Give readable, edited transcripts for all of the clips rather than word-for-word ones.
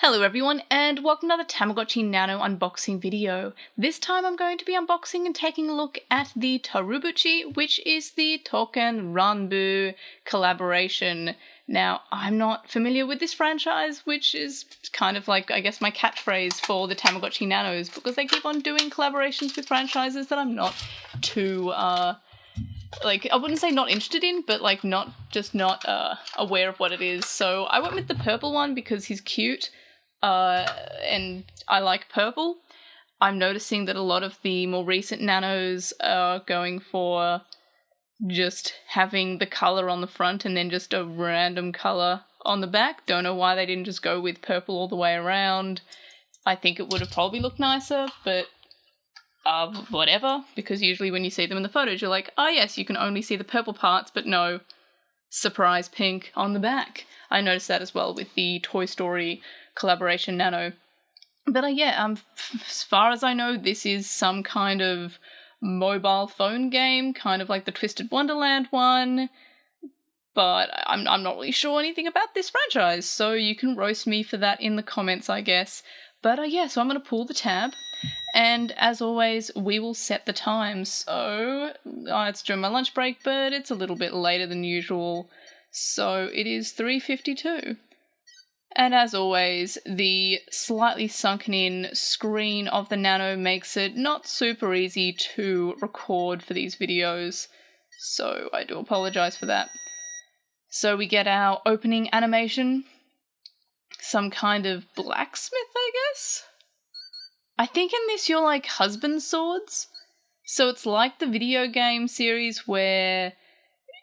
Hello everyone, and welcome to another Tamagotchi Nano unboxing video. This time I'm going to be unboxing and taking a look at the Tourabutchi, which is the Touken Ranbu collaboration. Now, I'm not familiar with this franchise, which is kind of like, I guess, my catchphrase for the Tamagotchi Nanos, because they keep on doing collaborations with franchises that I'm not too, I wouldn't say not interested in, but not aware of what it is. So I went with the purple one because he's cute. And I like purple. I'm noticing that a lot of the more recent nanos are going for just having the colour on the front and then just a random colour on the back. Don't know why they didn't just go with purple all the way around. I think it would have probably looked nicer, but whatever, because usually when you see them in the photos you're like, oh yes, you can only see the purple parts, but no, surprise pink on the back. I noticed that as well with the Toy Story collaboration Nano. But as far as I know, this is some kind of mobile phone game, kind of like the Twisted Wonderland one, but I'm not really sure anything about this franchise, so you can roast me for that in the comments, I guess. But so I'm going to pull the tab, and as always, we will set the time. So it's during my lunch break, but it's a little bit later than usual, so it is 3:52. And as always, the slightly sunken in screen of the Nano makes it not super easy to record for these videos, so I do apologise for that. So we get our opening animation, some kind of blacksmith, I guess? I think in this you're like husband swords, so it's like the video game series where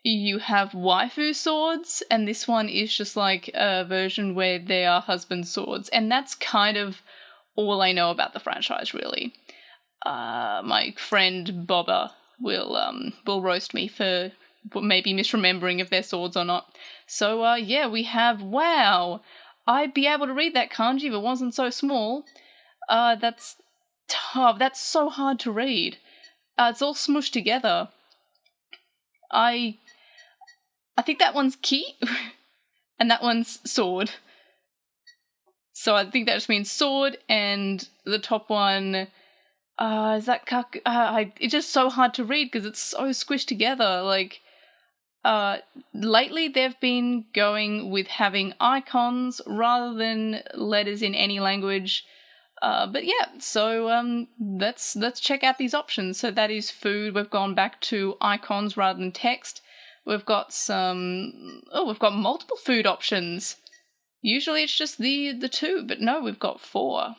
you have waifu swords, and this one is just like a version where they are husband swords, and that's kind of all I know about the franchise, really. My friend Bobba will roast me for maybe misremembering if they're swords or not. So we have, wow, I'd be able to read that kanji if it wasn't so small. That's tough. That's so hard to read. It's all smushed together. I think that one's ki, and that one's sword. So I think that just means sword, and the top one, is that kak? It's just so hard to read because it's so squished together. Lately they've been going with having icons rather than letters in any language. So let's check out these options. So that is food. We've gone back to icons rather than text. We've got we've got multiple food options. Usually it's just the two, but no, we've got 4.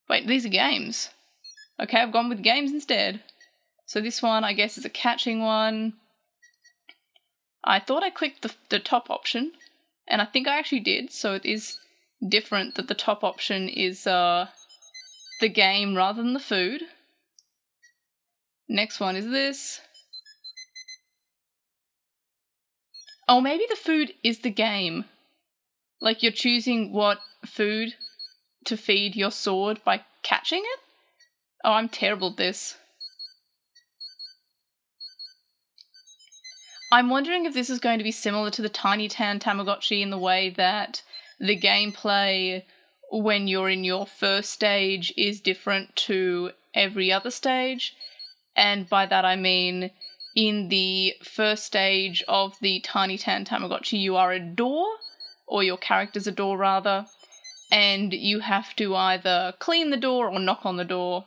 Wait, these are games. Okay, I've gone with games instead. So this one, I guess, is a catching one. I thought I clicked the top option, and I think I actually did, so it is different that the top option is the game rather than the food. Next one is this. Oh, maybe the food is the game. Like you're choosing what food to feed your sword by catching it? Oh, I'm terrible at this. I'm wondering if this is going to be similar to the Tiny Town Tamagotchi in the way that the gameplay when you're in your first stage is different to every other stage. And by that I mean, in the first stage of the Tiny Town Tamagotchi, you are a door, or your character's a door rather, and you have to either clean the door or knock on the door.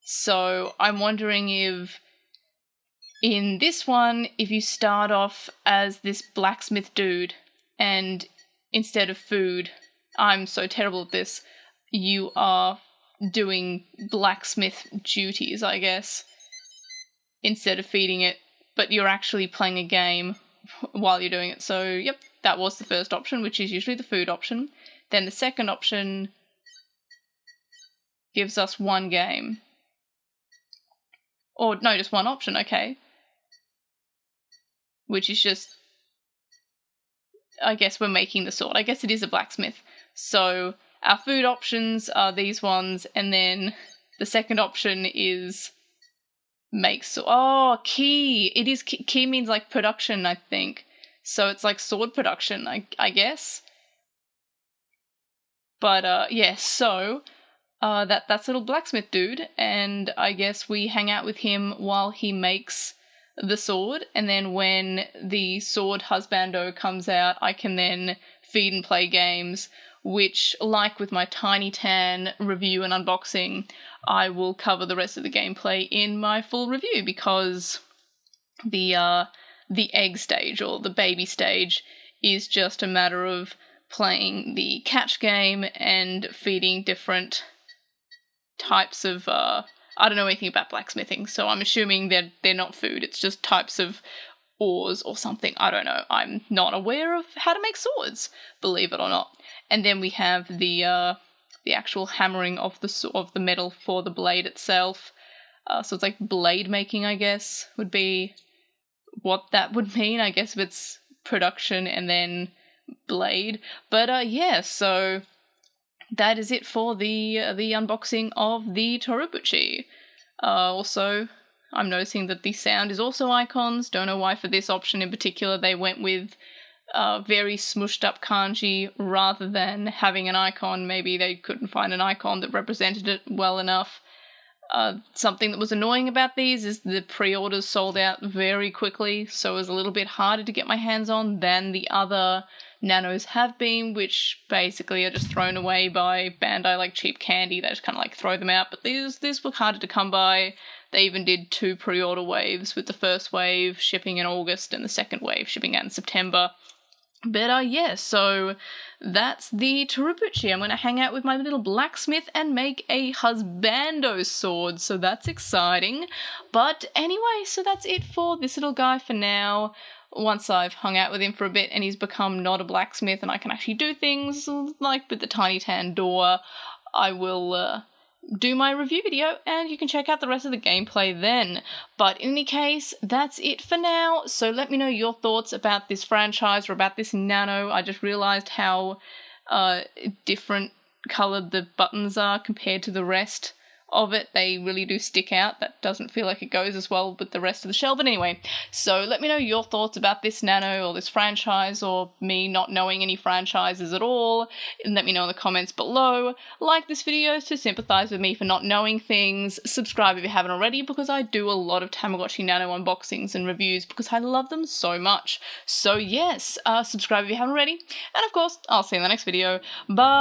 So I'm wondering if in this one, if you start off as this blacksmith dude, and instead of food, I'm so terrible at this, you are doing blacksmith duties, I guess, instead of feeding it, but you're actually playing a game while you're doing it. So, yep, that was the first option, which is usually the food option. Then the second option gives us one game. Or, no, just one option, okay. Which is just, I guess we're making the sword. I guess it is a blacksmith. So, our food options are these ones, and then the second option is ki. It is ki means like production, I think. So it's like sword production, I guess. But yeah, so that's little blacksmith dude, and I guess we hang out with him while he makes the sword, and then when the sword husbando comes out, I can then feed and play games, which, like with my Tiny Tan review and unboxing, I will cover the rest of the gameplay in my full review, because the egg stage, or the baby stage, is just a matter of playing the catch game and feeding different types of, I don't know anything about blacksmithing, so I'm assuming that they're not food, it's just types of ores or something, I don't know. I'm not aware of how to make swords, believe it or not. And then we have the actual hammering of the metal for the blade itself. So it's like blade making, I guess, would be what that would mean, I guess, if it's production and then blade. But yeah, so that is it for the unboxing of the Tourabutchi. Also, I'm noticing that the sound is also icons. Don't know why for this option in particular they went with very smushed up kanji rather than having an icon. Maybe they couldn't find an icon that represented it well enough. Something that was annoying about these is the pre-orders sold out very quickly, so it was a little bit harder to get my hands on than the other Nanos have been, which basically are just thrown away by Bandai like cheap candy. They just kind of like throw them out, but these were harder to come by. They even did 2 pre-order waves, with the first wave shipping in August and the second wave shipping out in September. But yeah, so that's the Tourabutchi. I'm going to hang out with my little blacksmith and make a husbando sword, so that's exciting. But anyway, so that's it for this little guy for now. Once I've hung out with him for a bit and he's become not a blacksmith and I can actually do things like with the Tiny Tan door, I will do my review video and you can check out the rest of the gameplay then. But in any case, that's it for now, so let me know your thoughts about this franchise or about this Nano. I just realised how different coloured the buttons are compared to the rest of it. They really do stick out. That doesn't feel like it goes as well with the rest of the shell, but anyway, so let me know your thoughts about this Nano or this franchise, or me not knowing any franchises at all, and let me know in the comments below. Like this video to sympathise with me for not knowing things, subscribe if you haven't already, because I do a lot of Tamagotchi Nano unboxings and reviews because I love them so much. So yes, subscribe if you haven't already, and of course, I'll see you in the next video. Bye!